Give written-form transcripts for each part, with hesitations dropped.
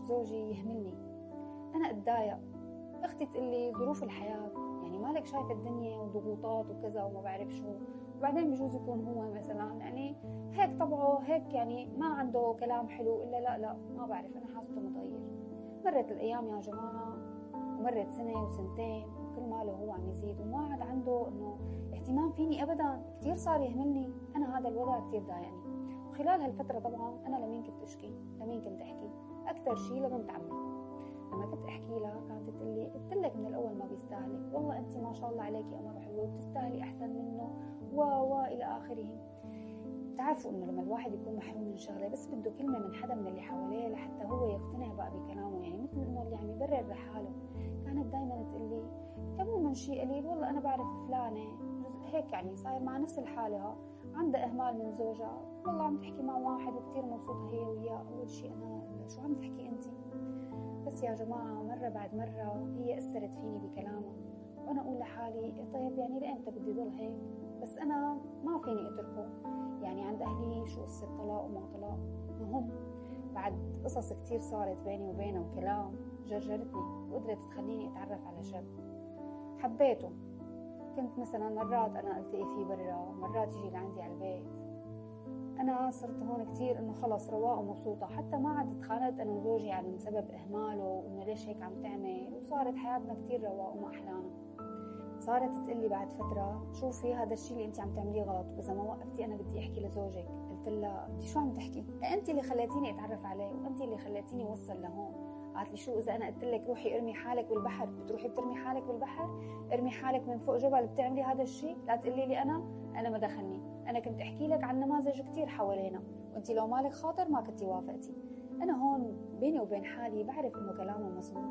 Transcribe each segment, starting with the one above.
زوجي يهملني، أنا أتضايق. أختي تقول لي ظروف الحياة، يعني مالك شايفة الدنيا وضغوطات وكذا وما بعرف شو. وبعدين بجوز يكون هو مثلا يعني هيك طبعه هيك، يعني ما عنده كلام حلو، إلا لا ما بعرف، أنا حاسته متغير. مرت الأيام يا جماعة، ومرت سنة وسنتين، وكل ماله هو عم يزيد وما عاد عنده إنه اهتمام فيني أبدا، كتير صار يهملني. أنا هذا الوضع كتير ضايقني. وخلال هالفترة طبعا أنا لمين كنت أشكي، لمين كنت أحكي؟ أكثر شيء لبنت عمي. لما كنت احكي لها كانت تقول لي قلت لك من الاول ما بيستاهلك، والله انت ما شاء الله عليكي قمر حلوه وبتستاهلي احسن منه و الى اخره. بتعرفوا انه لما الواحد يكون محروم من شغله بس بده كلمه من حدا من اللي حواليه لحتى هو يقتنع بقى بكلامه، يعني مثل انه اللي عم يبرر لحاله. كانت دائما تقول لي عموما شيء قليل، والله انا بعرف فلانه هيك يعني صاير مع نفس الحاله، عندها اهمال من زوجها، والله عم تحكي مع واحد وكثير مبسوطه هي وياه. اول شيء انا شو عم تحكي انت؟ بس يا جماعة مرة بعد مرة هي أثرت فيني بكلامها، وأنا أقول لحالي طيب يعني لإمتى بدي ضل هيك؟ بس أنا ما فيني أتركه، يعني عند أهلي شو قصة طلاق وما طلاق، مهم بعد قصص كتير صارت بيني وبينه وكلام جرجرتني وقدرت تخليني أتعرف على شاب حبيته. كنت مثلا مرات أنا ألتقي فيه برا، مرات يجي لعندي على البيت. أنا صرت هون كتير إنه خلص رواق ومبسوطة، حتى ما عاد تخانقت أنا وزوجي عن سبب إهماله وإنه ليش هيك عم تعمل، وصارت حياتنا كتير رواق وما أحلانا. صارت تقلي بعد فترة شوفي هذا الشيء اللي أنت عم تعمليه غلط، وإذا ما وقفتي أنا بدي أحكي لزوجك. قلت لها أنت شو عم تحكي؟ أنت اللي خليتيني أتعرف عليه، وأنت اللي خليتيني أوصل لهون. قالت لي شو إذا أنا قلت لك روحي ارمي حالك بالبحر بتروحي بترمي حالك بالبحر؟ ارمي حالك من فوق جبل بتعملي هذا الشيء؟ لا تقولي لي أنا ما دخلني، أنا كنت أحكي لك عن نماذج كتير حوالينا، وأنت لو مالك خاطر ما كنتي وافقتي. أنا هون بيني وبين حالي بعرف إنه كلامه مزبوط،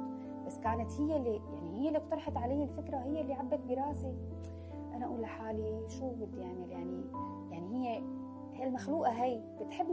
بس كانت هي اللي اقترحت علي الفكرة، هي اللي عبت براسي. أنا أقول لحالي شو بدي أعمل، يعني هي المخلوقة هي بتحب